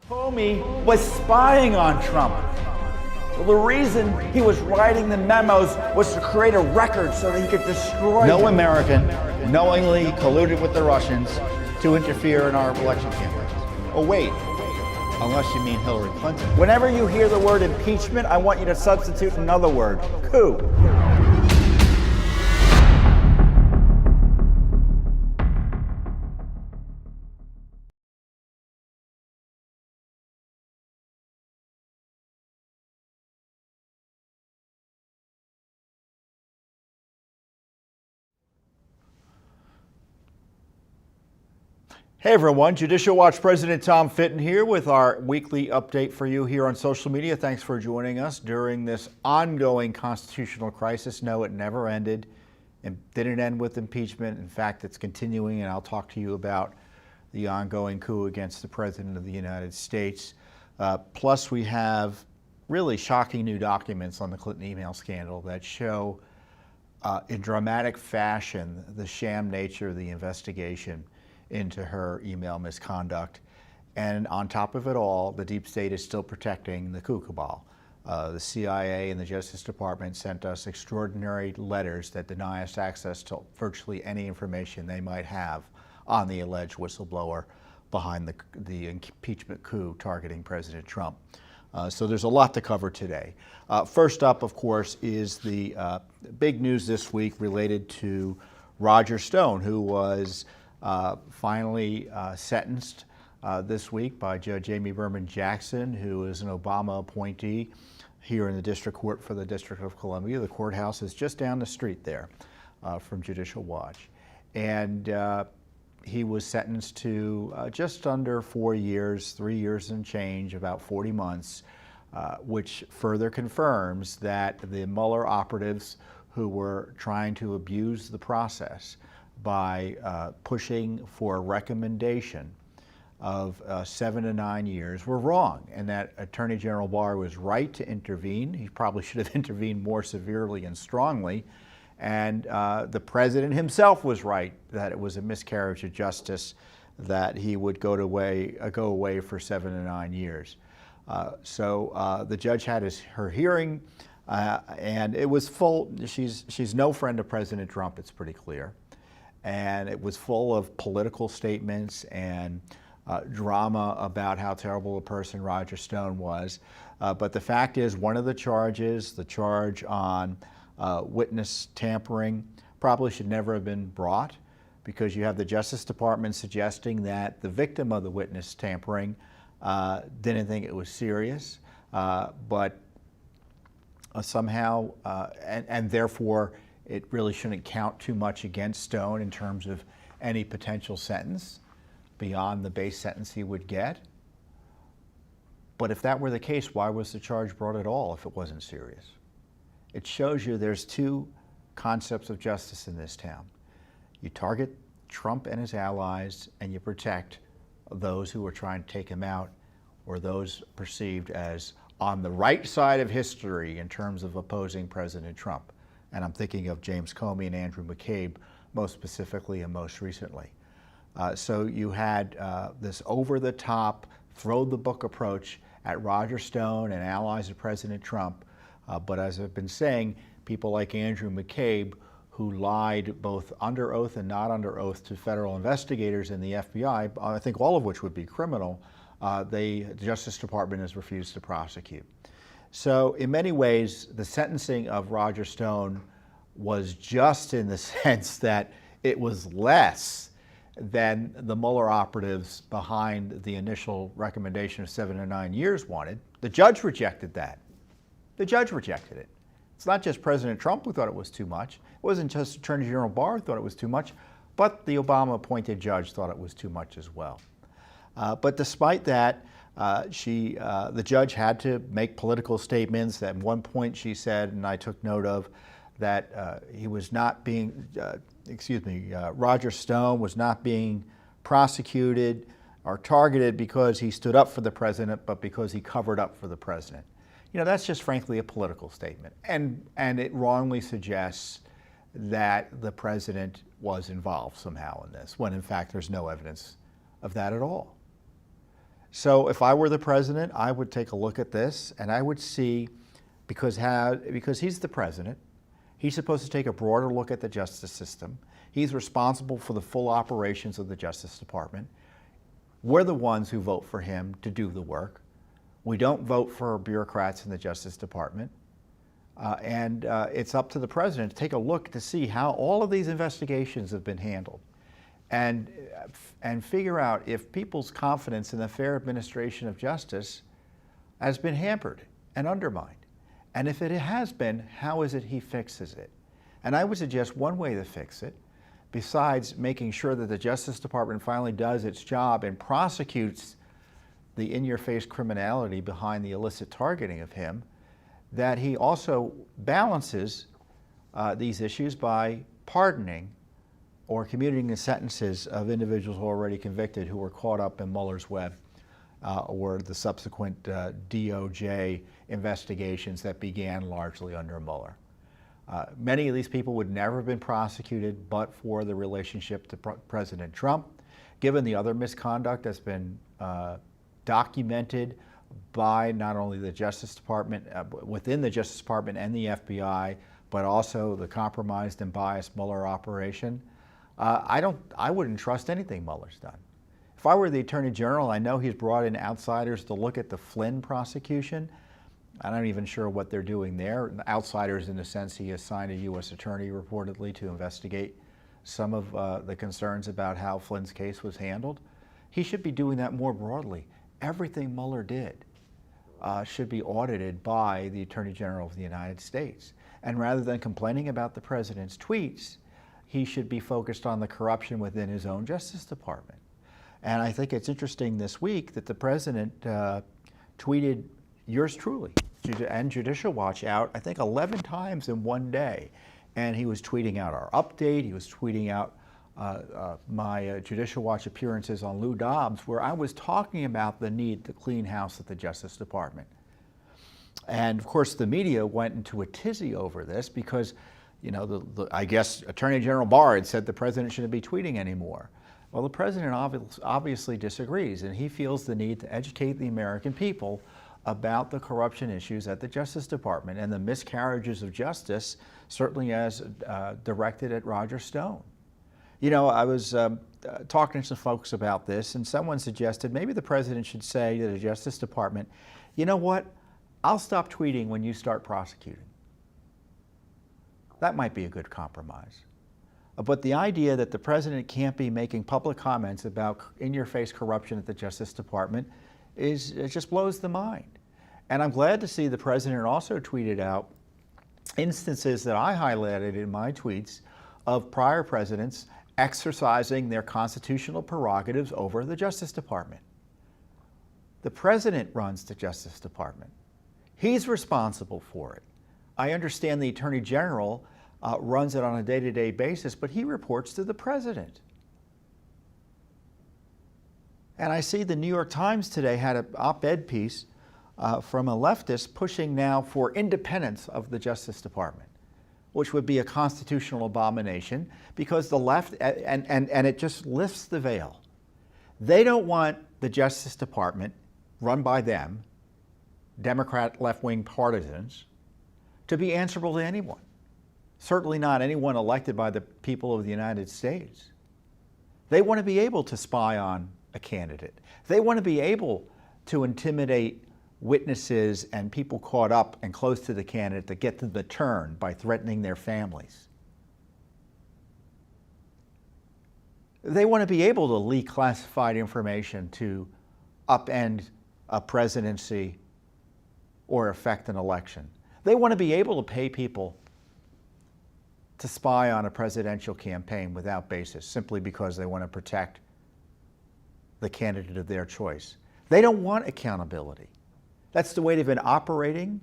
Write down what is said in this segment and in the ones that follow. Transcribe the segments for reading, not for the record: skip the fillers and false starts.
Comey was spying on Trump. Well, the reason he was writing the memos was to create a record so that he could destroy No him. American knowingly colluded with the Russians to interfere in our election campaigns. Oh, wait, unless you mean Hillary Clinton. Whenever you hear the word impeachment, I want you to substitute another word: coup. Hey everyone, Judicial Watch President Tom Fitton here with our weekly update for you here on social media. Thanks for joining us during this ongoing constitutional crisis. No, it never ended and didn't end with impeachment. In fact, it's continuing, and I'll talk to you about the ongoing coup against the President of the United States. Plus, we have really shocking new documents on the Clinton email scandal that show in dramatic fashion the sham nature of the investigation into her email misconduct. And on top of it all, the deep state is still protecting the coup cabal. The CIA and the Justice Department sent us extraordinary letters that deny us access to virtually any information they might have on the alleged whistleblower behind the impeachment coup targeting President Trump. So there's a lot to cover today. First up, of course, is the big news this week related to Roger Stone, who was finally sentenced this week by Judge Amy Berman Jackson, who is an Obama appointee here in the District Court for the District of Columbia. The courthouse is just down the street there from Judicial Watch. And he was sentenced to just under 4 years, 3 years and change, about 40 months, which further confirms that the Mueller operatives who were trying to abuse the process by pushing for a recommendation of 7 to 9 years were wrong, and that Attorney General Barr was right to intervene. He probably should have intervened more severely and strongly, and the President himself was right that it was a miscarriage of justice that he would go away for 7 to 9 years. So the judge had her hearing, and it was full. She's no friend of President Trump, it's pretty clear. And it was full of political statements and drama about how terrible a person Roger Stone was. But the fact is, one of the charges, the charge on witness tampering, probably should never have been brought, because you have the Justice Department suggesting that the victim of the witness tampering didn't think it was serious, but somehow, and therefore, it really shouldn't count too much against Stone in terms of any potential sentence beyond the base sentence he would get. But if that were the case, why was the charge brought at all if it wasn't serious? It shows you there's two concepts of justice in this town. You target Trump and his allies, and you protect those who are trying to take him out, or those perceived as on the right side of history in terms of opposing President Trump. And I'm thinking of James Comey and Andrew McCabe most specifically and most recently. So you had this over-the-top, throw-the-book approach at Roger Stone and allies of President Trump. But as I've been saying, people like Andrew McCabe, who lied both under oath and not under oath to federal investigators in the FBI, I think all of which would be criminal, the Justice Department has refused to prosecute. So in many ways, the sentencing of Roger Stone was just in the sense that it was less than the Mueller operatives behind the initial recommendation of 7 to 9 years wanted. The judge rejected that. The judge rejected it. It's not just President Trump who thought it was too much. It wasn't just Attorney General Barr who thought it was too much, but the Obama-appointed judge thought it was too much as well. But despite that, the judge had to make political statements. At one point she said, and I took note of, that he was not being, Roger Stone was not being prosecuted or targeted because he stood up for the president, but because he covered up for the president. You know, that's just frankly a political statement. And it wrongly suggests that the president was involved somehow in this, when in fact there's no evidence of that at all. So if I were the president, I would take a look at this and I would see, because he's the president, he's supposed to take a broader look at the justice system. He's responsible for the full operations of the Justice Department. We're the ones who vote for him to do the work. We don't vote for bureaucrats in the Justice Department. It's up to the president to take a look to see how all of these investigations have been handled and figure out if people's confidence in the fair administration of justice has been hampered and undermined. And if it has been, how is it he fixes it? And I would suggest one way to fix it, besides making sure that the Justice Department finally does its job and prosecutes the in-your-face criminality behind the illicit targeting of him, that he also balances these issues by pardoning or commuting the sentences of individuals already convicted who were caught up in Mueller's web or the subsequent DOJ investigations that began largely under Mueller. Many of these people would never have been prosecuted but for the relationship to President Trump, given the other misconduct that's been documented by not only the Justice Department, within the Justice Department and the FBI, but also the compromised and biased Mueller operation. I wouldn't trust anything Mueller's done. If I were the Attorney General, I know he's brought in outsiders to look at the Flynn prosecution. I'm not even sure what they're doing there. Outsiders in the sense he assigned a U.S. attorney reportedly to investigate some of the concerns about how Flynn's case was handled. He should be doing that more broadly. Everything Mueller did should be audited by the Attorney General of the United States. And rather than complaining about the president's tweets, he should be focused on the corruption within his own Justice Department. And I think it's interesting this week that the president tweeted yours truly and Judicial Watch out, I think 11 times in one day. And he was tweeting out our update, he was tweeting out my Judicial Watch appearances on Lou Dobbs, where I was talking about the need to clean house at the Justice Department. And of course the media went into a tizzy over this because, you know, I guess Attorney General Barr had said the president shouldn't be tweeting anymore. Well, the president obviously disagrees, and he feels the need to educate the American people about the corruption issues at the Justice Department and the miscarriages of justice, certainly as directed at Roger Stone. You know, I was talking to some folks about this, and someone suggested maybe the president should say to the Justice Department, you know what, I'll stop tweeting when you start prosecuting. That might be a good compromise. But the idea that the president can't be making public comments about in-your-face corruption at the Justice Department it just blows the mind. And I'm glad to see the president also tweeted out instances that I highlighted in my tweets of prior presidents exercising their constitutional prerogatives over the Justice Department. The president runs the Justice Department. He's responsible for it. I understand the Attorney General runs it on a day-to-day basis, but he reports to the president. And I see the New York Times today had an op-ed piece from a leftist pushing now for independence of the Justice Department, which would be a constitutional abomination because the left, and it just lifts the veil. They don't want the Justice Department, run by them, Democrat left-wing partisans, to be answerable to anyone. Certainly not anyone elected by the people of the United States. They want to be able to spy on a candidate. They want to be able to intimidate witnesses and people caught up and close to the candidate to get them to turn by threatening their families. They want to be able to leak classified information to upend a presidency or affect an election. They want to be able to pay people to spy on a presidential campaign without basis, simply because they want to protect the candidate of their choice. They don't want accountability. That's the way they've been operating.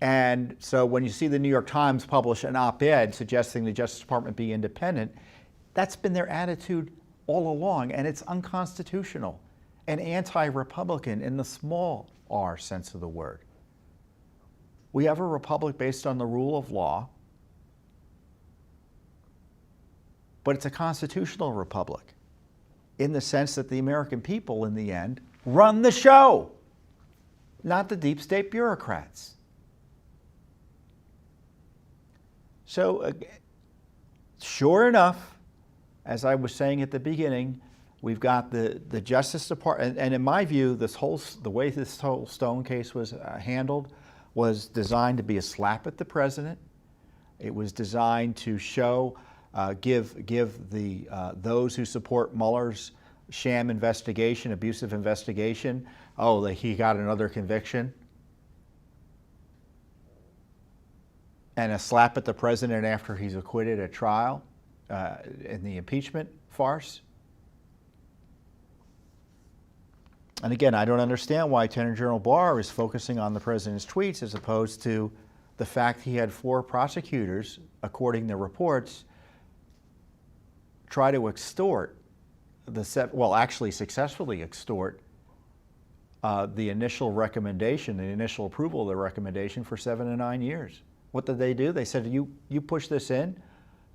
And so when you see the New York Times publish an op-ed suggesting the Justice Department be independent, that's been their attitude all along, and it's unconstitutional and anti-Republican in the small r sense of the word. We have a republic based on the rule of law, but it's a constitutional republic in the sense that the American people, in the end, run the show, not the deep state bureaucrats. So, sure enough, as I was saying at the beginning, we've got the Justice Department, and in my view, the way this whole Stone case was handled was designed to be a slap at the president. It was designed to show, give those who support Mueller's sham investigation, abusive investigation, oh, he got another conviction. And a slap at the president after he's acquitted at trial in the impeachment farce. And again, I don't understand why Attorney General Barr is focusing on the president's tweets as opposed to the fact he had 4 prosecutors, according to reports, try to extort actually successfully extort the initial recommendation, the initial approval of the recommendation for 7 to 9 years. What did they do? They said, you push this in.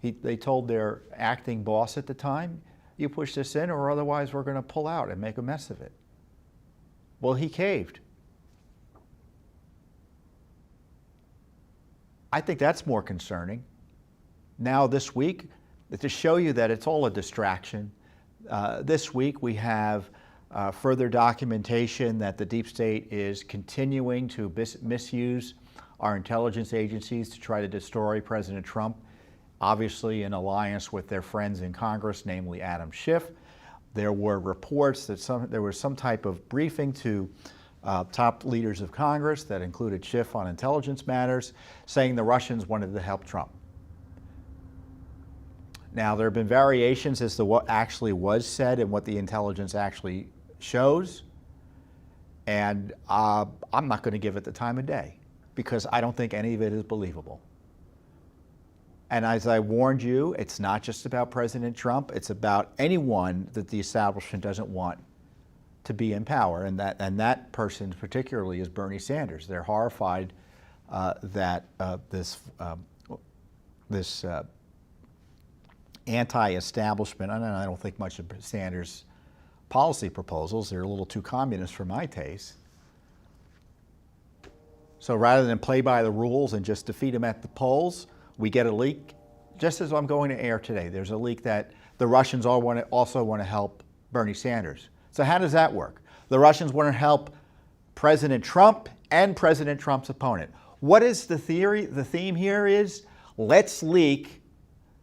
They told their acting boss at the time, you push this in or otherwise we're going to pull out and make a mess of it. Well, he caved. I think that's more concerning. Now this week, to show you that it's all a distraction, this week we have further documentation that the deep state is continuing to misuse our intelligence agencies to try to destroy President Trump, obviously in alliance with their friends in Congress, namely Adam Schiff. There were reports that there was some type of briefing to top leaders of Congress that included Schiff on intelligence matters, saying the Russians wanted to help Trump. Now, there have been variations as to what actually was said and what the intelligence actually shows, and I'm not going to give it the time of day because I don't think any of it is believable. And as I warned you, it's not just about President Trump, it's about anyone that the establishment doesn't want to be in power, and that person particularly is Bernie Sanders. They're horrified that this anti-establishment, and I don't think much of Sanders' policy proposals, they're a little too communist for my taste. So rather than play by the rules and just defeat him at the polls, we get a leak, just as I'm going to air today. There's a leak that the Russians also want to help Bernie Sanders. So how does that work? The Russians want to help President Trump and President Trump's opponent. What is the theory? The theme here is, let's leak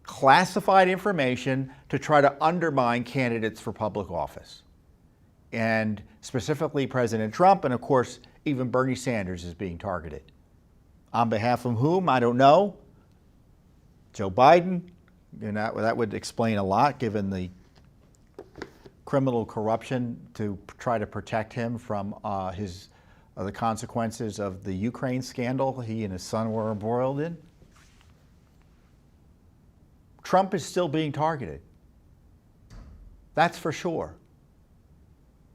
classified information to try to undermine candidates for public office. And specifically President Trump, and of course, even Bernie Sanders is being targeted. On behalf of whom, I don't know. Joe Biden, that would explain a lot given the criminal corruption to try to protect him from the consequences of the Ukraine scandal he and his son were embroiled in. Trump is still being targeted. That's for sure.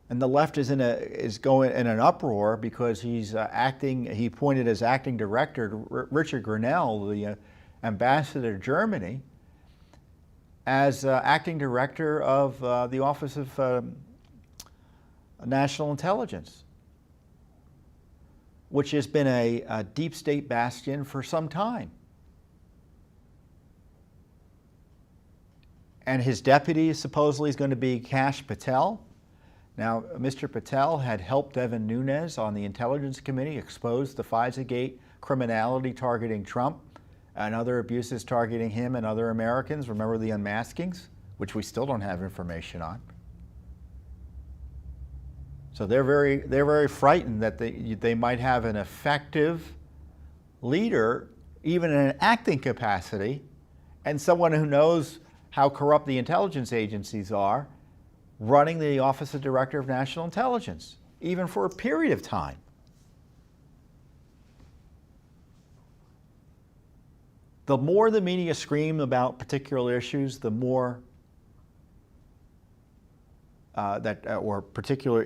And the left is going in an uproar because he appointed as acting director Richard Grenell, the ambassador to Germany, as acting director of the Office of National Intelligence, which has been a deep state bastion for some time. And his deputy supposedly is going to be Kash Patel. Now, Mr. Patel had helped Devin Nunes on the Intelligence Committee expose the FISA-gate criminality targeting Trump and other abuses targeting him and other Americans. Remember the unmaskings, which we still don't have information on. So they're very frightened that they might have an effective leader, even in an acting capacity, and someone who knows how corrupt the intelligence agencies are, running the Office of Director of National Intelligence, even for a period of time. The more the media scream about particular issues, the more particular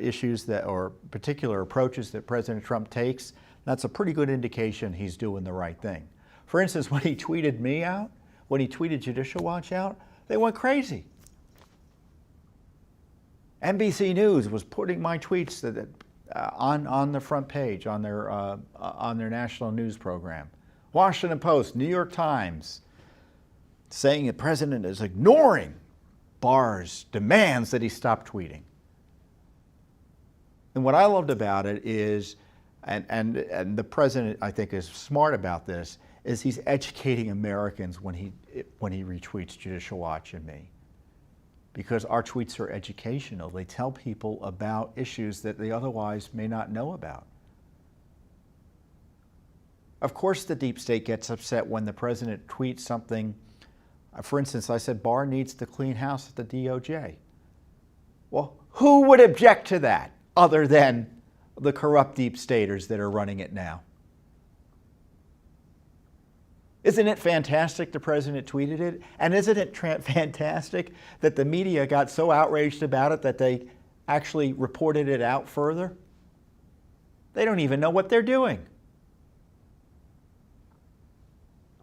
approaches that President Trump takes, that's a pretty good indication he's doing the right thing. For instance, when he tweeted me out, when he tweeted Judicial Watch out, they went crazy. NBC News was putting my tweets on the front page on their national news program. Washington Post, New York Times, saying the president is ignoring Barr's demands that he stop tweeting. And what I loved about it is, and the president I think is smart about this, is he's educating Americans when he retweets Judicial Watch and me. Because our tweets are educational. They tell people about issues that they otherwise may not know about. Of course the deep state gets upset when the president tweets something. For instance, I said Barr needs to clean house at the DOJ. Well, who would object to that other than the corrupt deep staters that are running it now? Isn't it fantastic the president tweeted it? And isn't it fantastic that the media got so outraged about it that they actually reported it out further? They don't even know what they're doing.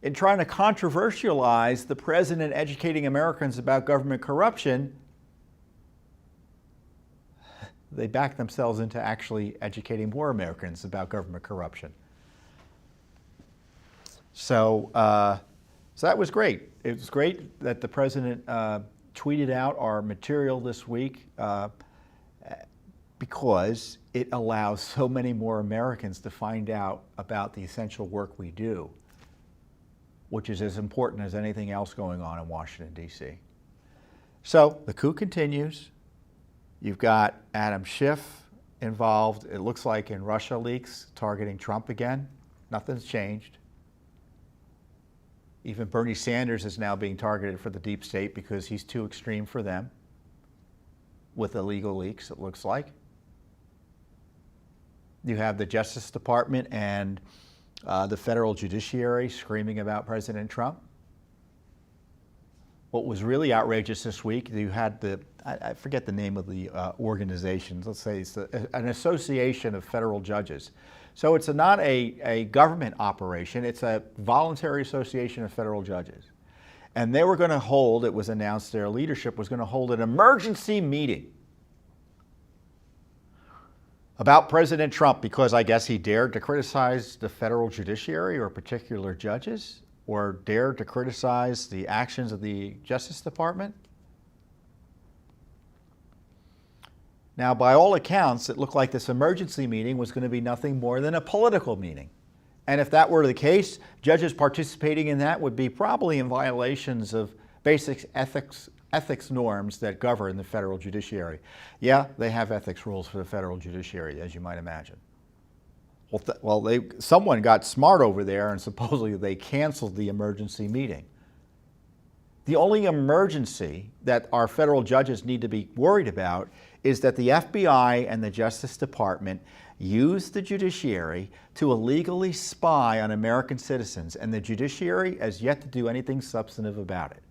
In trying to controversialize the president educating Americans about government corruption, they back themselves into actually educating more Americans about government corruption. So that was great. It was great that the president tweeted out our material this week because it allows so many more Americans to find out about the essential work we do, which is as important as anything else going on in Washington, D.C. So the coup continues. You've got Adam Schiff involved, it looks like, in Russia leaks, targeting Trump again. Nothing's changed. Even Bernie Sanders is now being targeted for the deep state because he's too extreme for them with illegal leaks, it looks like. You have the Justice Department and the federal judiciary screaming about President Trump. What was really outrageous this week, you had I forget the name of the organizations, let's say it's an association of federal judges. So it's not a government operation, it's a voluntary association of federal judges. And they were going to hold, it was announced their leadership was going to hold an emergency meeting about President Trump because I guess he dared to criticize the federal judiciary or particular judges, or dared to criticize the actions of the Justice Department. Now, by all accounts, it looked like this emergency meeting was going to be nothing more than a political meeting. And if that were the case, judges participating in that would be probably in violations of basic ethics norms that govern the federal judiciary. Yeah, they have ethics rules for the federal judiciary, as you might imagine. Well, someone got smart over there and supposedly they canceled the emergency meeting. The only emergency that our federal judges need to be worried about is that the FBI and the Justice Department use the judiciary to illegally spy on American citizens, and the judiciary has yet to do anything substantive about it.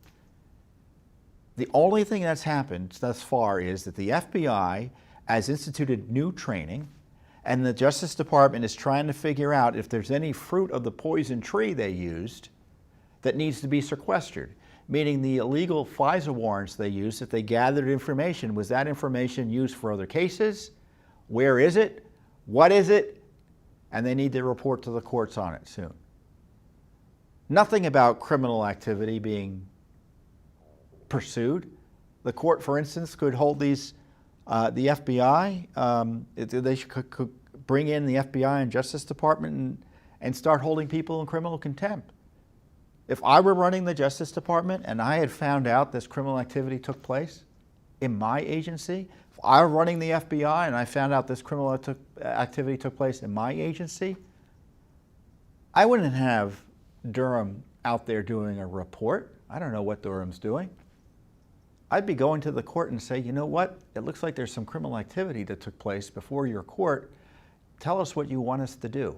The only thing that's happened thus far is that the FBI has instituted new training, and the Justice Department is trying to figure out if there's any fruit of the poison tree they used that needs to be sequestered. Meaning the illegal FISA warrants they used, if they gathered information, was that information used for other cases? Where is it? What is it? And they need to report to the courts on it soon. Nothing about criminal activity being pursued. The court, for instance, could hold these, the FBI, they could bring in the FBI and Justice Department and start holding people in criminal contempt. If I were running the Justice Department and I had found out this criminal activity took place in my agency, if I were running the FBI and I found out this criminal activity took place in my agency, I wouldn't have Durham out there doing a report. I don't know what Durham's doing. I'd be going to the court and say, you know what? It looks like there's some criminal activity that took place before your court. Tell us what you want us to do.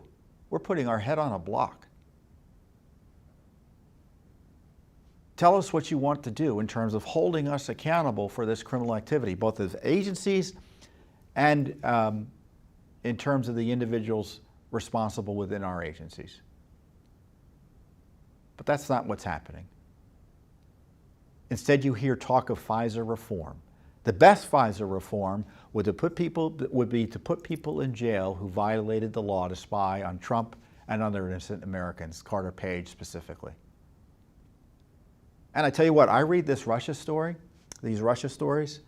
We're putting our head on a block. Tell us what you want to do in terms of holding us accountable for this criminal activity, both as agencies and in terms of the individuals responsible within our agencies. But that's not what's happening. Instead, you hear talk of FISA reform. The best FISA reform would be to put people in jail who violated the law to spy on Trump and other innocent Americans, Carter Page specifically. And I tell you what, I read this Russia story, these Russia stories,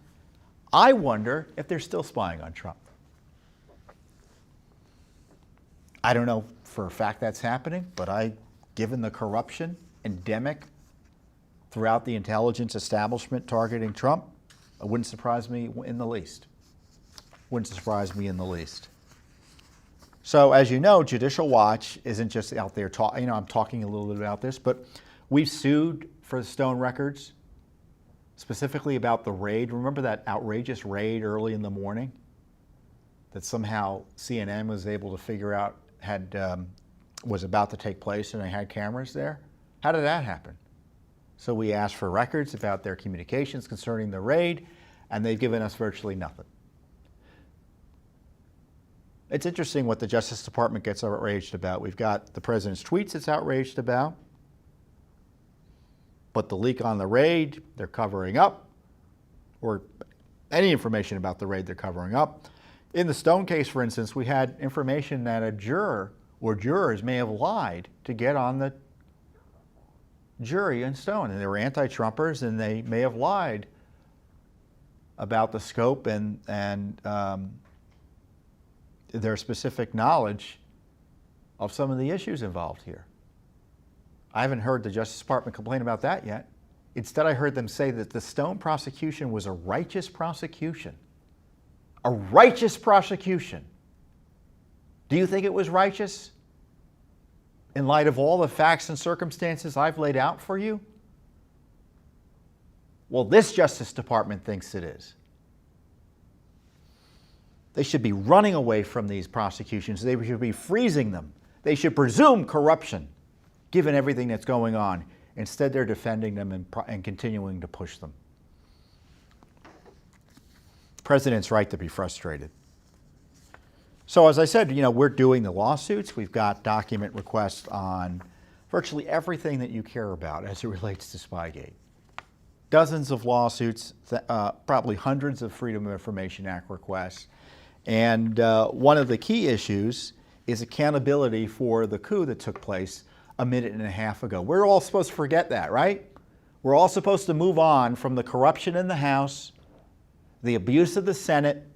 I wonder if they're still spying on Trump. I don't know for a fact that's happening, but given the corruption endemic throughout the intelligence establishment targeting Trump, it wouldn't surprise me in the least. Wouldn't surprise me in the least. So as you know, Judicial Watch isn't just out there talking, I'm talking a little bit about this, but we've sued for the Stone records, specifically about the raid. Remember that outrageous raid early in the morning that somehow CNN was able to figure out was about to take place and they had cameras there? How did that happen? So we asked for records about their communications concerning the raid, and they've given us virtually nothing. It's interesting what the Justice Department gets outraged about. We've got the president's tweets it's outraged about, but the leak on the raid, they're covering up, or any information about the raid they're covering up. In the Stone case, for instance, we had information that a juror or jurors may have lied to get on the jury in Stone, and they were anti-Trumpers, and they may have lied about the scope and their specific knowledge of some of the issues involved here. I haven't heard the Justice Department complain about that yet. Instead, I heard them say that the Stone prosecution was a righteous prosecution. A righteous prosecution. Do you think it was righteous? In light of all the facts and circumstances I've laid out for you? Well, this Justice Department thinks it is. They should be running away from these prosecutions. They should be freezing them. They should presume corruption, given everything that's going on. Instead, they're defending them and continuing to push them. The president's right to be frustrated. So as I said, we're doing the lawsuits. We've got document requests on virtually everything that you care about as it relates to Spygate. Dozens of lawsuits, probably hundreds of Freedom of Information Act requests. And one of the key issues is accountability for the coup that took place a minute and a half ago. We're all supposed to forget that, right? We're all supposed to move on from the corruption in the House, the abuse of the Senate,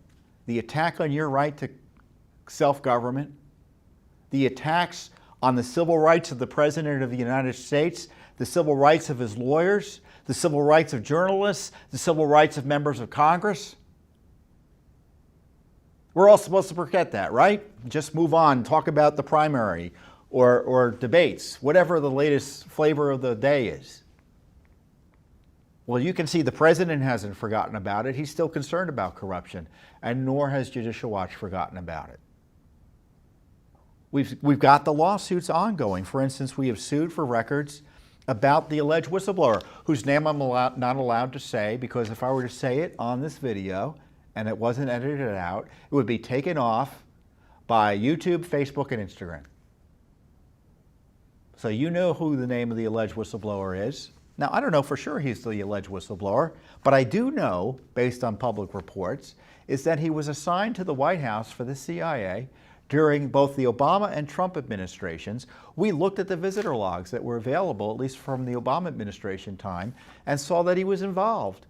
the attack on your right to self-government, the attacks on the civil rights of the President of the United States, the civil rights of his lawyers, the civil rights of journalists, the civil rights of members of Congress. We're all supposed to forget that, right? Just move on, talk about the primary or debates, whatever the latest flavor of the day is. Well, you can see the president hasn't forgotten about it. He's still concerned about corruption, and nor has Judicial Watch forgotten about it. We've got the lawsuits ongoing. For instance, we have sued for records about the alleged whistleblower, whose name I'm not allowed to say, because if I were to say it on this video and it wasn't edited out, it would be taken off by YouTube, Facebook, and Instagram. So you know who the name of the alleged whistleblower is. Now, I don't know for sure he's the alleged whistleblower, but I do know, based on public reports, is that he was assigned to the White House for the CIA during both the Obama and Trump administrations. We looked at the visitor logs that were available, at least from the Obama administration time, and saw that he was involved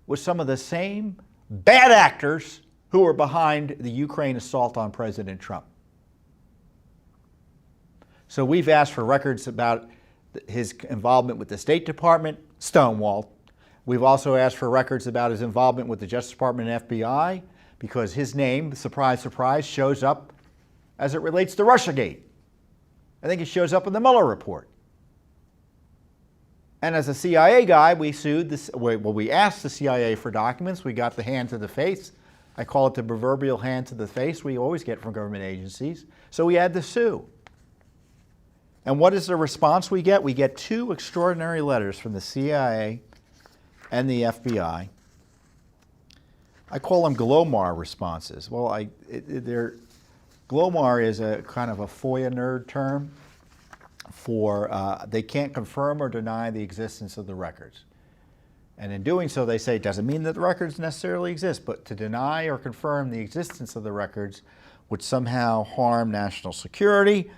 with some of the same bad actors who were behind the Ukraine assault on President Trump. So we've asked for records about his involvement with the State Department, stonewalled. We've also asked for records about his involvement with the Justice Department and FBI, because his name, surprise, surprise, shows up as it relates to Russiagate. I think it shows up in the Mueller report. And as a CIA guy, we asked the CIA for documents. We got the hand to the face. I call it the proverbial hand to the face we always get from government agencies. So we had to sue. And what is the response we get? We get two extraordinary letters from the CIA and the FBI. I call them Glomar responses. Well, Glomar is a kind of a FOIA nerd term for they can't confirm or deny the existence of the records. And in doing so, they say it doesn't mean that the records necessarily exist, but to deny or confirm the existence of the records would somehow harm national security,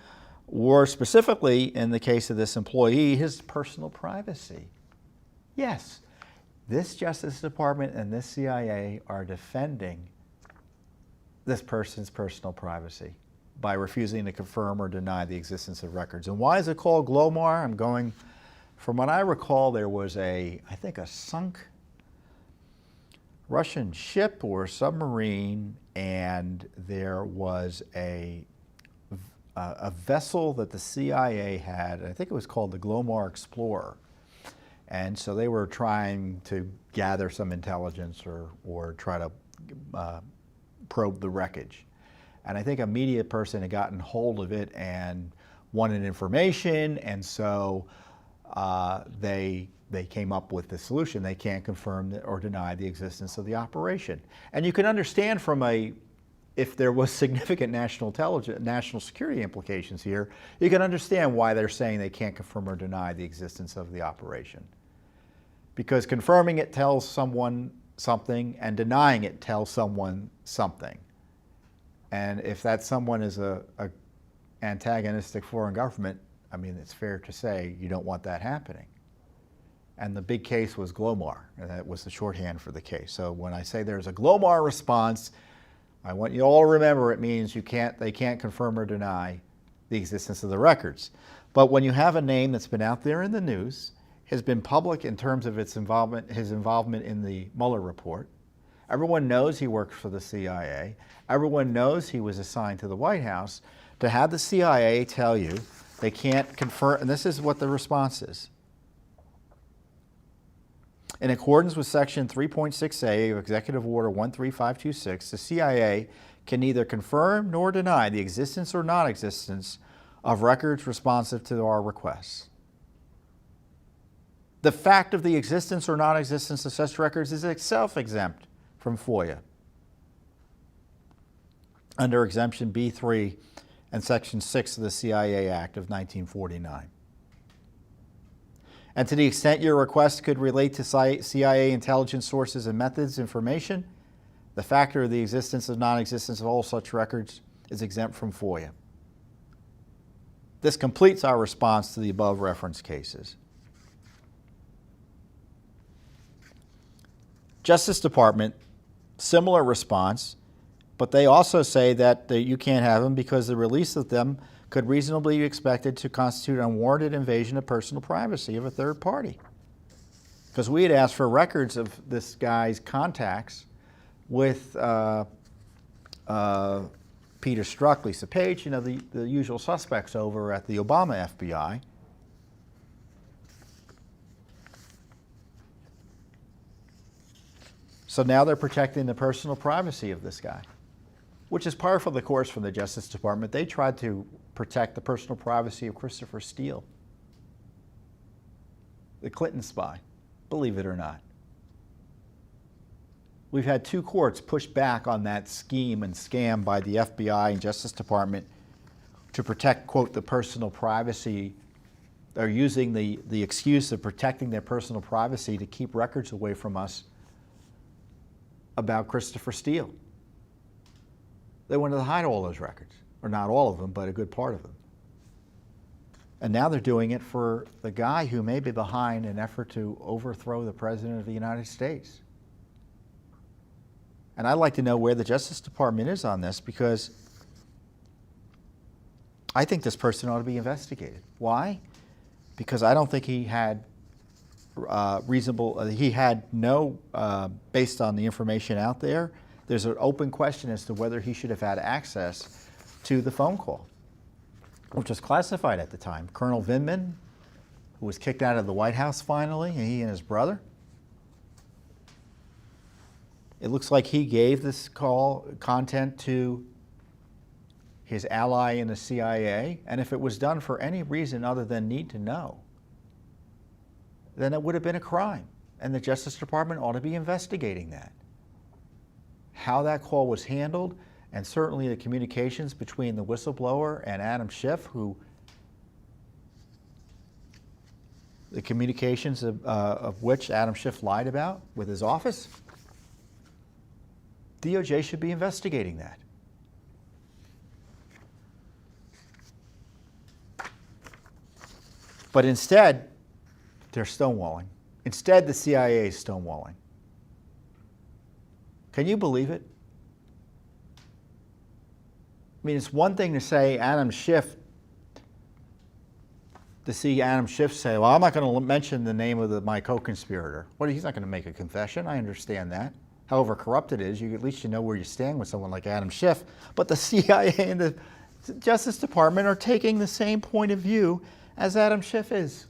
or specifically, in the case of this employee, his personal privacy. Yes, this Justice Department and this CIA are defending this person's personal privacy by refusing to confirm or deny the existence of records. And why is it called Glomar? I'm going, from what I recall, there was I think a sunk Russian ship or submarine, and there was a vessel that the CIA had. I think it was called the Glomar Explorer. And so they were trying to gather some intelligence or try to probe the wreckage. And I think a media person had gotten hold of it and wanted information, and so they came up with the solution. They can't confirm or deny the existence of the operation. And you can understand if there was significant national security implications here, you can understand why they're saying they can't confirm or deny the existence of the operation. Because confirming it tells someone something, and denying it tells someone something. And if that someone is a antagonistic foreign government, I mean, it's fair to say you don't want that happening. And the big case was Glomar, and that was the shorthand for the case. So when I say there's a Glomar response, I want you all to remember it means they can't confirm or deny the existence of the records. But when you have a name that's been out there in the news, has been public in terms of his involvement in the Mueller report, everyone knows he works for the CIA, everyone knows he was assigned to the White House, to have the CIA tell you they can't confirm, and this is what the response is. In accordance with Section 3.6a of Executive Order 13526, the CIA can neither confirm nor deny the existence or non-existence of records responsive to our requests. The fact of the existence or non-existence of such records is itself exempt from FOIA under Exemption B3 and Section 6 of the CIA Act of 1949. And to the extent your request could relate to CIA intelligence sources and methods information, the factor of the existence or non-existence of all such records is exempt from FOIA. This completes our response to the above referenced cases. Justice Department, similar response, but they also say that you can't have them because the release of them could reasonably be expected to constitute unwarranted invasion of personal privacy of a third party. Because we had asked for records of this guy's contacts with Peter Strzok, Lisa Page, the usual suspects over at the Obama FBI. So now they're protecting the personal privacy of this guy, which is par for the course from the Justice Department. They tried to protect the personal privacy of Christopher Steele, the Clinton spy, believe it or not. We've had two courts push back on that scheme and scam by the FBI and Justice Department to protect, quote, the personal privacy. They're using the excuse of protecting their personal privacy to keep records away from us about Christopher Steele. They wanted to hide all those records, or not all of them, but a good part of them. And now they're doing it for the guy who may be behind an effort to overthrow the President of the United States. And I'd like to know where the Justice Department is on this, because I think this person ought to be investigated. Why? Because I don't think he had based on the information out there, there's an open question as to whether he should have had access to the phone call, which was classified at the time. Colonel Vindman, who was kicked out of the White House finally, he and his brother. It looks like he gave this call content to his ally in the CIA, and if it was done for any reason other than need to know, then it would have been a crime, and the Justice Department ought to be investigating that. How that call was handled, and certainly the communications between the whistleblower and Adam Schiff, who the communications of which Adam Schiff lied about with his office, DOJ should be investigating that. But instead, they're stonewalling. Instead, the CIA is stonewalling. Can you believe it? I mean, it's one thing to say Adam Schiff, to see Adam Schiff say, well, I'm not going to mention the name of my co-conspirator. Well, he's not going to make a confession. I understand that. However corrupt it is, at least you know where you stand with someone like Adam Schiff. But the CIA and the Justice Department are taking the same point of view as Adam Schiff is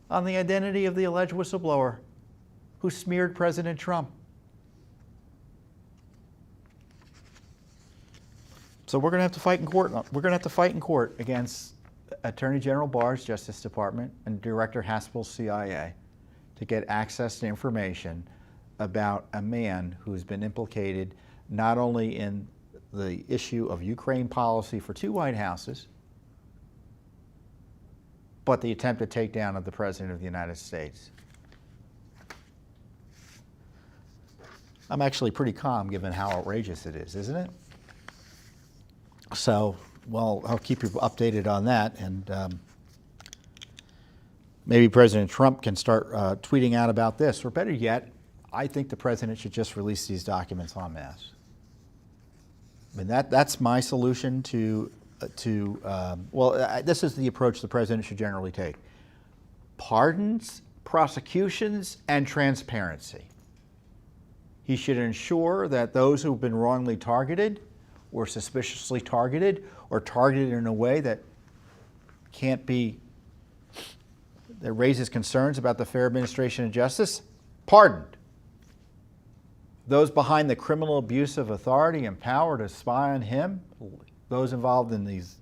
on the identity of the alleged whistleblower who smeared President Trump. So we're going to have to fight in court. We're going to have to fight in court against Attorney General Barr's Justice Department and Director Haspel's CIA to get access to information about a man who's been implicated not only in the issue of Ukraine policy for 2 White Houses, but the attempted takedown of the President of the United States. I'm actually pretty calm given how outrageous it is, isn't it? So, well, I'll keep you updated on that, and maybe President Trump can start tweeting out about this, or better yet, I think the President should just release these documents en masse. I mean, that's my solution to this is the approach the President should generally take. Pardons, prosecutions, and transparency. He should ensure that those who've been wrongly targeted or suspiciously targeted or targeted in a way that that raises concerns about the fair administration of justice, pardoned. Those behind the criminal abuse of authority and power to spy on him, those involved in these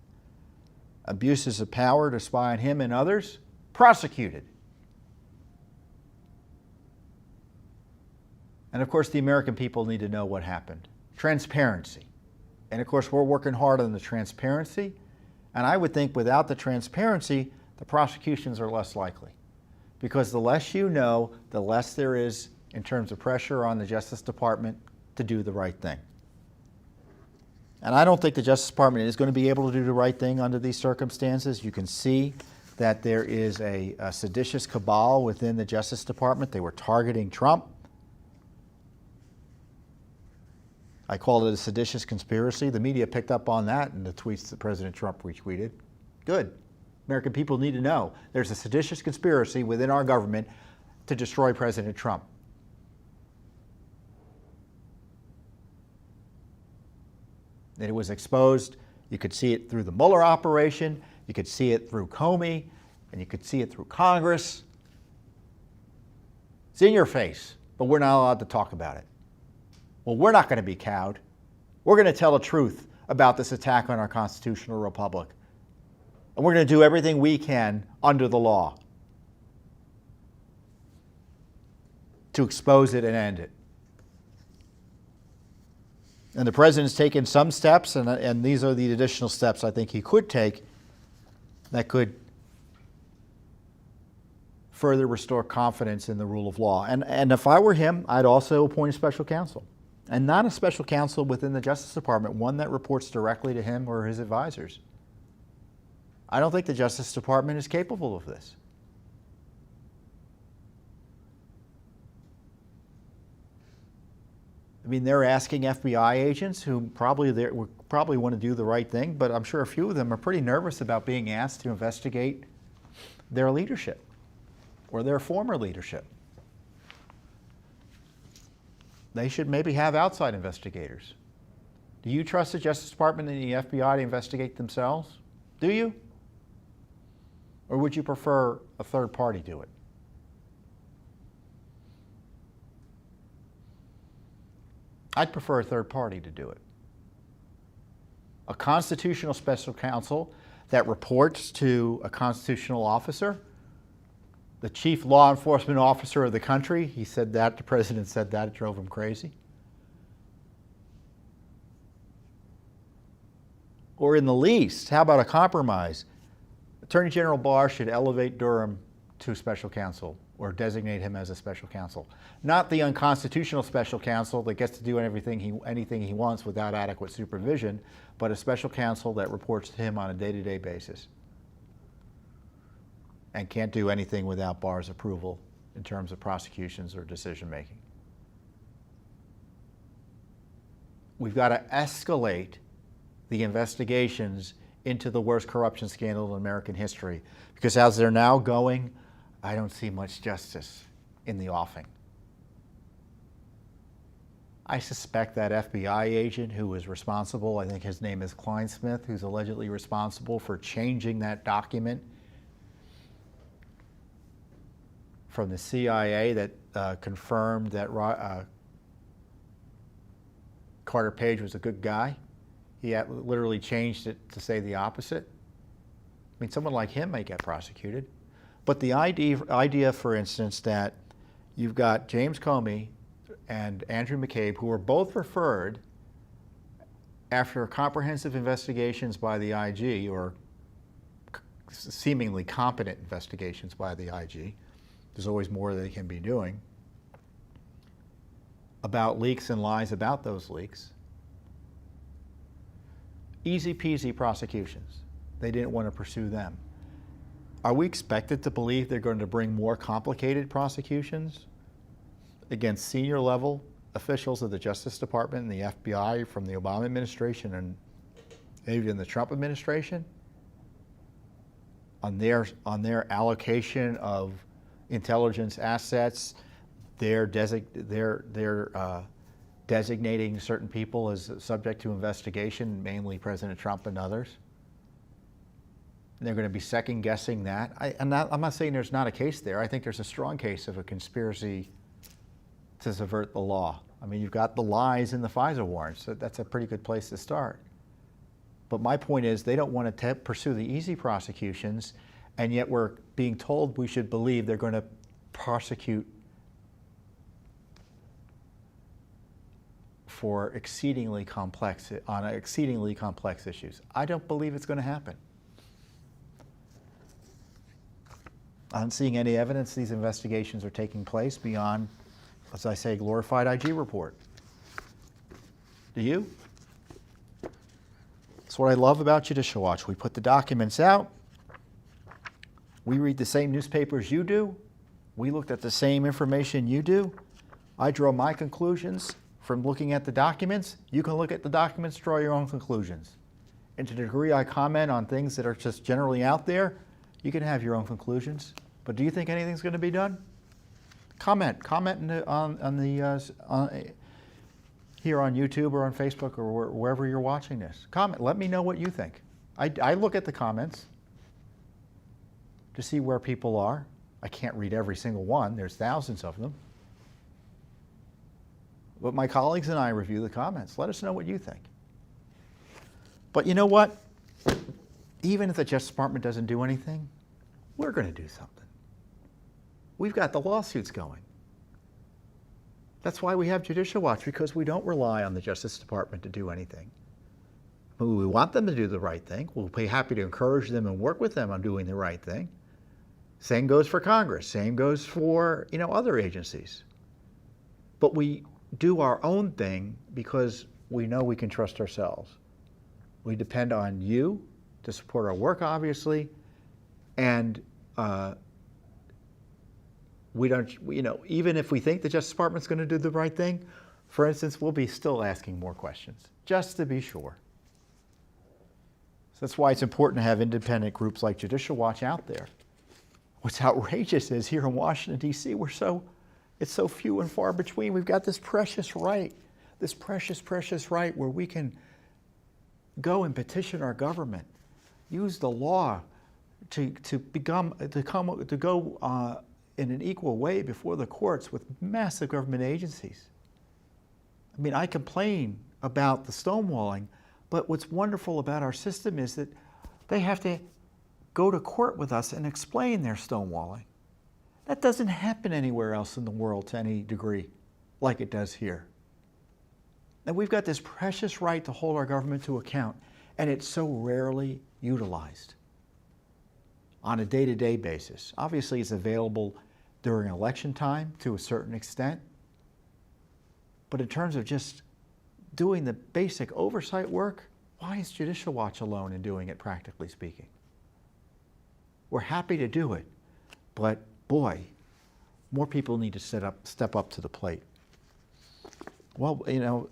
abuses of power to spy on him and others, prosecuted. And of course, the American people need to know what happened. Transparency. And of course, we're working hard on the transparency. And I would think without the transparency, the prosecutions are less likely. Because the less you know, the less there is in terms of pressure on the Justice Department to do the right thing. And I don't think the Justice Department is going to be able to do the right thing under these circumstances. You can see that there is a seditious cabal within the Justice Department. They were targeting Trump. I called it a seditious conspiracy. The media picked up on that in the tweets that President Trump retweeted. Good. American people need to know there's a seditious conspiracy within our government to destroy President Trump. And it was exposed. You could see it through the Mueller operation. You could see it through Comey. And you could see it through Congress. It's in your face, but we're not allowed to talk about it. Well, we're not going to be cowed. We're going to tell the truth about this attack on our constitutional republic. And we're going to do everything we can under the law to expose it and end it. And the President's taken some steps, and these are the additional steps I think he could take that could further restore confidence in the rule of law. And if I were him, I'd also appoint a special counsel. And not a special counsel within the Justice Department, one that reports directly to him or his advisors. I don't think the Justice Department is capable of this. I mean, they're asking FBI agents who probably want to do the right thing, but I'm sure a few of them are pretty nervous about being asked to investigate their leadership or their former leadership. They should maybe have outside investigators. Do you trust the Justice Department and the FBI to investigate themselves? Do you? Or would you prefer a third party do it? I'd prefer a third party to do it. A constitutional special counsel that reports to a constitutional officer, the chief law enforcement officer of the country. He said that, the President said that, it drove him crazy. Or in the least, how about a compromise? Attorney General Barr should elevate Durham to special counsel or designate him as a special counsel. Not the unconstitutional special counsel that gets to do anything he wants without adequate supervision, but a special counsel that reports to him on a day-to-day basis and can't do anything without Barr's approval in terms of prosecutions or decision-making. We've got to escalate the investigations into the worst corruption scandal in American history, because as they're now going, I don't see much justice in the offing. I suspect that FBI agent who was responsible, I think his name is Kleinsmith, who's allegedly responsible for changing that document from the CIA that confirmed that Carter Page was a good guy. He had literally changed it to say the opposite. I mean, someone like him may get prosecuted. But the idea, for instance, that you've got James Comey and Andrew McCabe, who were both referred after comprehensive investigations by the IG, or seemingly competent investigations by the IG, there's always more they can be doing, about leaks and lies about those leaks. Easy peasy prosecutions. They didn't want to pursue them. Are we expected to believe they're going to bring more complicated prosecutions against senior level officials of the Justice Department and the FBI from the Obama administration and even the Trump administration on their allocation of intelligence assets, they're designating certain people as subject to investigation, mainly President Trump and others? And they're going to be second guessing that. I'm not saying there's not a case there. I think there's a strong case of a conspiracy to subvert the law. I mean, you've got the lies in the FISA warrants, so that's a pretty good place to start. But my point is, they don't want to pursue the easy prosecutions, and yet we're being told we should believe they're going to prosecute for exceedingly complex issues. I don't believe it's going to happen. I'm not seeing any evidence these investigations are taking place beyond, as I say, glorified IG report. Do you? That's what I love about Judicial Watch. We put the documents out. We read the same newspapers you do. We looked at the same information you do. I draw my conclusions from looking at the documents. You can look at the documents, draw your own conclusions. And to the degree I comment on things that are just generally out there, you can have your own conclusions. But do you think anything's going to be done? Comment here on YouTube or on Facebook or wherever you're watching this. Comment. Let me know what you think. I look at the comments to see where people are. I can't read every single one. There's thousands of them. But my colleagues and I review the comments. Let us know what you think. But you know what? Even if the Justice Department doesn't do anything, we're going to do something. We've got the lawsuits going. That's why we have Judicial Watch, because we don't rely on the Justice Department to do anything. But we want them to do the right thing. We'll be happy to encourage them and work with them on doing the right thing. Same goes for Congress. Same goes for, other agencies. But we do our own thing because we know we can trust ourselves. We depend on you to support our work, obviously, and we don't, even if we think the Justice Department's going to do the right thing, for instance, we'll be still asking more questions, just to be sure. So that's why it's important to have independent groups like Judicial Watch out there. What's outrageous is here in Washington, D.C., it's so few and far between. We've got this precious right where we can go and petition our government, use the law to go in an equal way before the courts with massive government agencies. I mean, I complain about the stonewalling, but what's wonderful about our system is that they have to go to court with us and explain their stonewalling. That doesn't happen anywhere else in the world to any degree like it does here. And we've got this precious right to hold our government to account, and it's so rarely utilized. on a day-to-day basis. Obviously, it's available during election time to a certain extent. But in terms of just doing the basic oversight work, why is Judicial Watch alone in doing it, practically speaking? We're happy to do it, but boy, more people need to step up to the plate. Well, you know,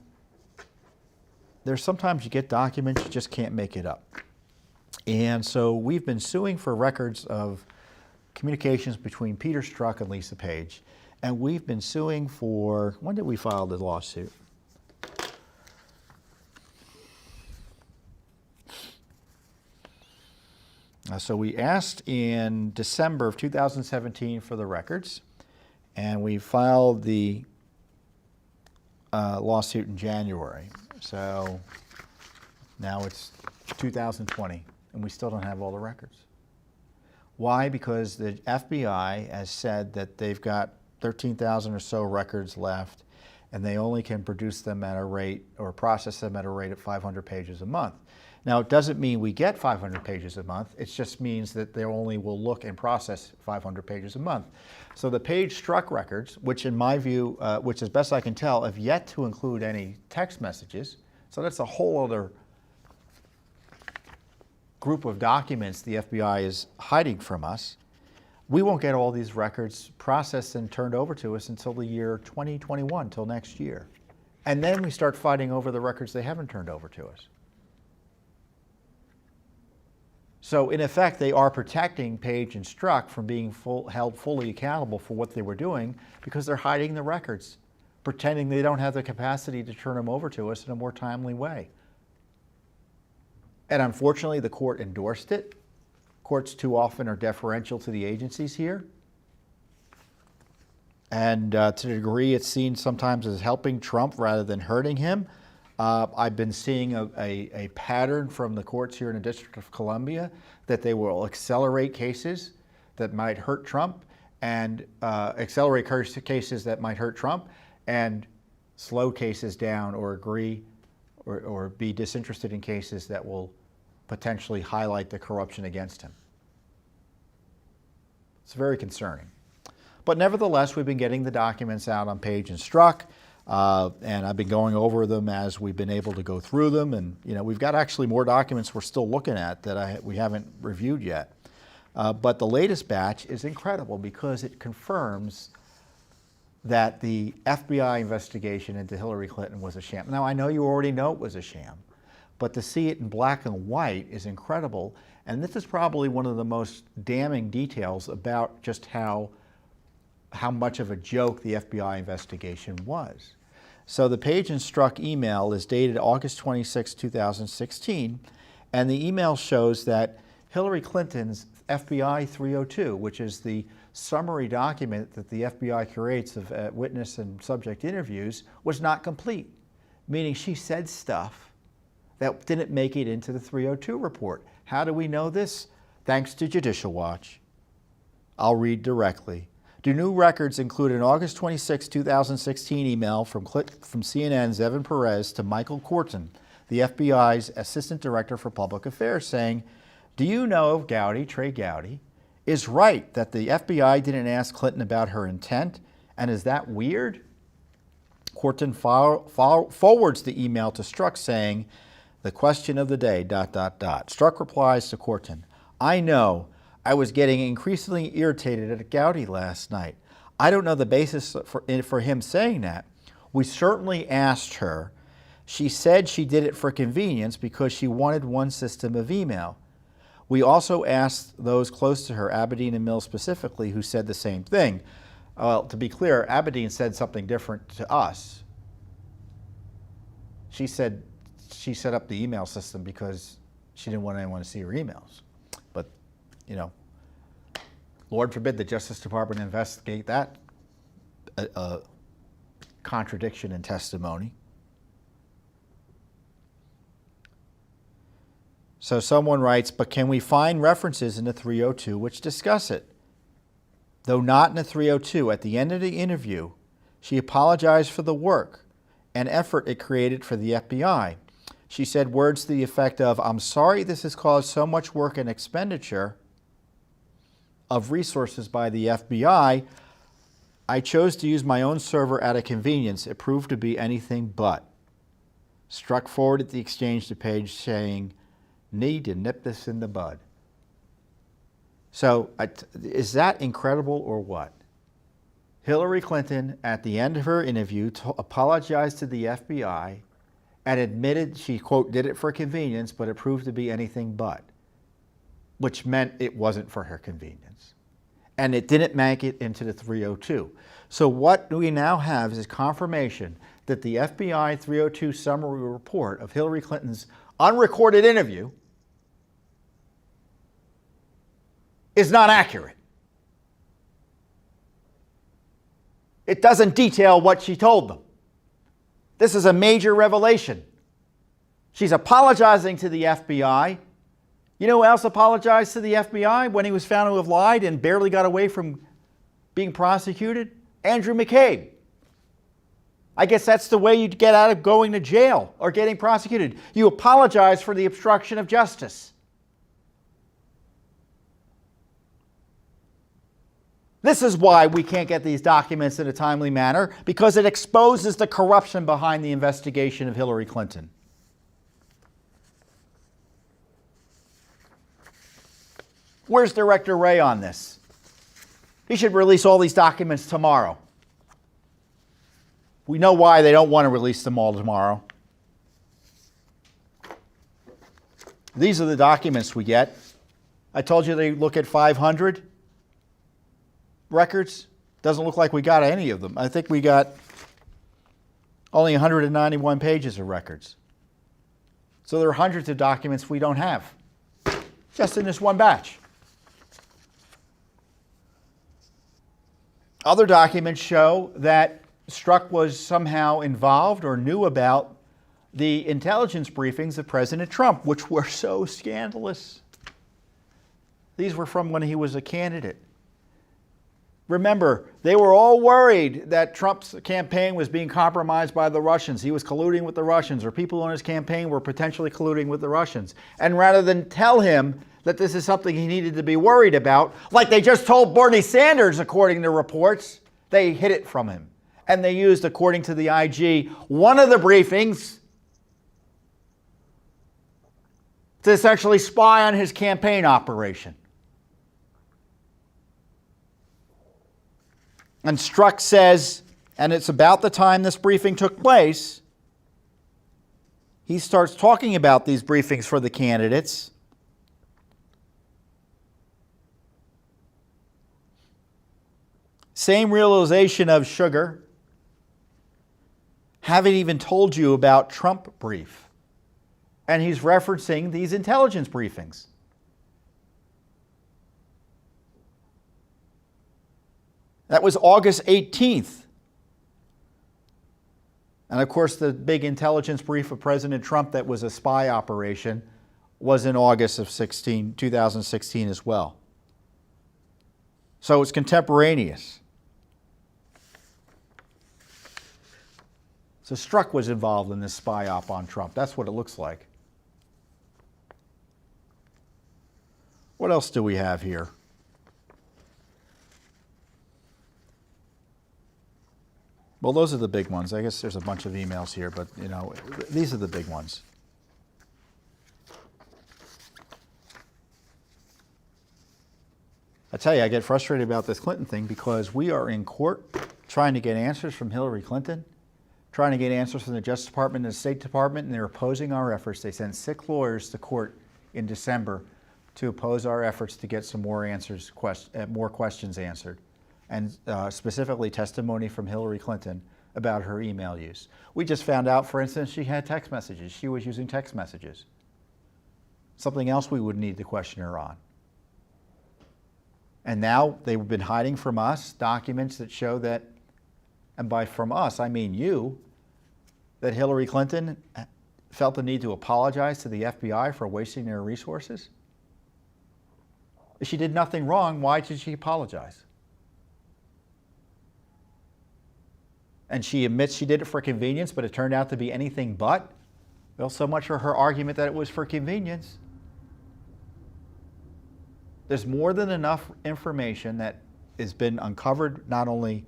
there's sometimes you get documents, you just can't make it up. And so we've been suing for records of communications between Peter Strzok and Lisa Page. And we've been suing for, when did we file the lawsuit? So we asked in December of 2017 for the records, and we filed the lawsuit in January. So now it's 2020, and we still don't have all the records. Why? Because the FBI has said that they've got 13,000 or so records left, and they only can produce them at a rate or process them at a rate of 500 pages a month. Now, it doesn't mean we get 500 pages a month. It just means that they only will look and process 500 pages a month. So the Page Strzok records, which in my view, which as best I can tell, have yet to include any text messages. So that's a whole other group of documents the FBI is hiding from us. We won't get all these records processed and turned over to us until the year 2021, till next year. And then we start fighting over the records they haven't turned over to us. So in effect, they are protecting Page and Strzok from being held fully accountable for what they were doing because they're hiding the records, pretending they don't have the capacity to turn them over to us in a more timely way. And unfortunately, the court endorsed it. Courts too often are deferential to the agencies here. And to the degree it's seen sometimes as helping Trump rather than hurting him, I've been seeing a pattern from the courts here in the District of Columbia that they will accelerate cases that might hurt Trump and accelerate cases that might hurt Trump and slow cases down or agree or be disinterested in cases that will potentially highlight the corruption against him. It's very concerning. But nevertheless, we've been getting the documents out on Page and Strzok. And I've been going over them as we've been able to go through them. And, you know, we've got actually more documents we're still looking at that we haven't reviewed yet. But the latest batch is incredible because it confirms that the FBI investigation into Hillary Clinton was a sham. Now, I know you already know it was a sham, but to see it in black and white is incredible. And this is probably one of the most damning details about just how much of a joke the FBI investigation was. So the Page and Strzok email is dated August 26, 2016, and the email shows that Hillary Clinton's FBI 302, which is the summary document that the FBI creates of witness and subject interviews, was not complete, meaning she said stuff that didn't make it into the 302 report. How do we know this? Thanks to Judicial Watch. I'll read directly. Do new records include an August 26, 2016 email from CNN's Evan Perez to Michael Corton, the FBI's Assistant Director for Public Affairs, saying, do you know if Trey Gowdy, is right that the FBI didn't ask Clinton about her intent, and is that weird? Corton forwards the email to Strzok saying, the question of the day, ... Strzok replies to Corton, I know. I was getting increasingly irritated at Gowdy last night. I don't know the basis for him saying that. We certainly asked her. She said she did it for convenience because she wanted one system of email. We also asked those close to her, Abedin and Mills specifically, who said the same thing. Well, to be clear, Abedin said something different to us. She said she set up the email system because she didn't want anyone to see her emails. But, you know, Lord forbid the Justice Department investigate that contradiction in testimony. So someone writes, but can we find references in the 302 which discuss it? Though not in the 302, at the end of the interview, she apologized for the work and effort it created for the FBI. She said words to the effect of, I'm sorry this has caused so much work and expenditure. of resources by the FBI. I chose to use my own server out of convenience. It proved to be anything but. Strzok forwarded the exchange to Page saying, need to nip this in the bud. So is that incredible or what? Hillary Clinton, at the end of her interview, apologized to the FBI and admitted she, quote, did it for convenience, but it proved to be anything but, which meant it wasn't for her convenience. And it didn't make it into the 302. So what we now have is confirmation that the FBI 302 summary report of Hillary Clinton's unrecorded interview is not accurate. It doesn't detail what she told them. This is a major revelation. She's apologizing to the FBI. You know who else apologized to the FBI when he was found to have lied and barely got away from being prosecuted? Andrew McCabe. I guess that's the way you get out of going to jail or getting prosecuted. You apologize for the obstruction of justice. This is why we can't get these documents in a timely manner, because it exposes the corruption behind the investigation of Hillary Clinton. Where's Director Wray on this? He should release all these documents tomorrow. We know why they don't want to release them all tomorrow. These are the documents we get. I told you they look at 500 records. Doesn't look like we got any of them. I think we got only 191 pages of records. So there are hundreds of documents we don't have, just in this one batch. Other documents show that Strzok was somehow involved or knew about the intelligence briefings of President Trump, which were so scandalous. These were from when he was a candidate. Remember, they were all worried that Trump's campaign was being compromised by the Russians. He was colluding with the Russians, or people on his campaign were potentially colluding with the Russians. And rather than tell him that this is something he needed to be worried about, like they just told Bernie Sanders, according to reports, they hid it from him. And they used, according to the IG, one of the briefings to essentially spy on his campaign operation. And Strzok says, and it's about the time this briefing took place, he starts talking about these briefings for the candidates. Same realization of sugar. Haven't even told you about Trump brief. And he's referencing these intelligence briefings. That was August 18th. And of course, the big intelligence brief of President Trump that was a spy operation was in August of 2016 as well. So it's contemporaneous. So Strzok was involved in this spy op on Trump. That's what it looks like. What else do we have here? Well, those are the big ones. I guess there's a bunch of emails here, but you know, these are the big ones. I tell you, I get frustrated about this Clinton thing because we are in court trying to get answers from Hillary Clinton, trying to get answers from the Justice Department and the State Department, and they're opposing our efforts. They sent 6 lawyers to court in December to oppose our efforts to get some more answers, more questions answered, and specifically testimony from Hillary Clinton about her email use. We just found out, for instance, she had text messages. She was using text messages. Something else we would need to question her on. And now they've been hiding from us documents that show that, and by from us, I mean you, that Hillary Clinton felt the need to apologize to the FBI for wasting their resources. If she did nothing wrong, why did she apologize? And she admits she did it for convenience, but it turned out to be anything but. Well, so much for her argument that it was for convenience. There's more than enough information that has been uncovered not only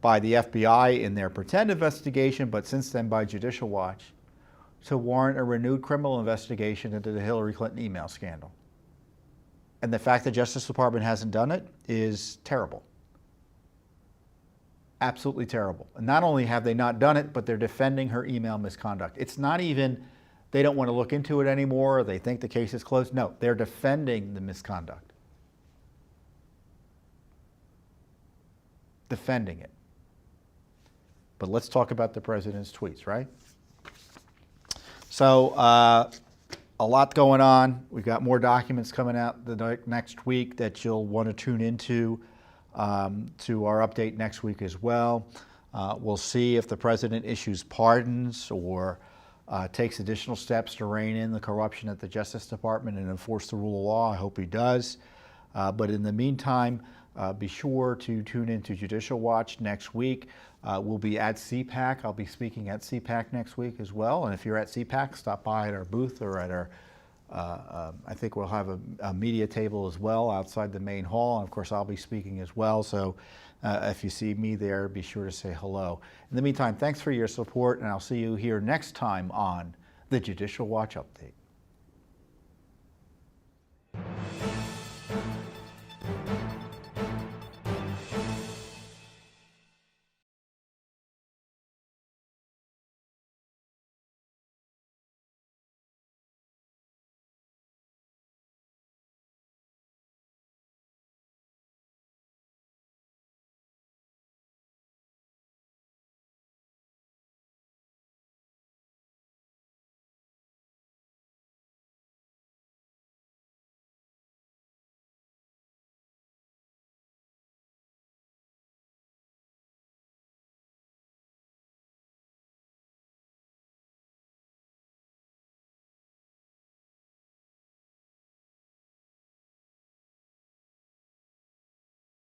by the FBI in their pretend investigation, but since then by Judicial Watch, to warrant a renewed criminal investigation into the Hillary Clinton email scandal. And the fact the Justice Department hasn't done it is terrible. Absolutely terrible. And not only have they not done it, but they're defending her email misconduct. It's not even they don't want to look into it anymore, or they think the case is closed. No, they're defending the misconduct. Defending it. But let's talk about the president's tweets, right? So a lot going on. We've got more documents coming out the next week that you'll want to tune into to our update next week as well. We'll see if the president issues pardons or takes additional steps to rein in the corruption at the Justice Department and enforce the rule of law. I hope he does. But in the meantime, be sure to tune into Judicial Watch next week. We'll be at CPAC. I'll be speaking at CPAC next week as well. And if you're at CPAC, stop by at our booth or at our, I think we'll have a media table as well outside the main hall. And of course, I'll be speaking as well. So if you see me there, be sure to say hello. In the meantime, thanks for your support, and I'll see you here next time on the Judicial Watch Update.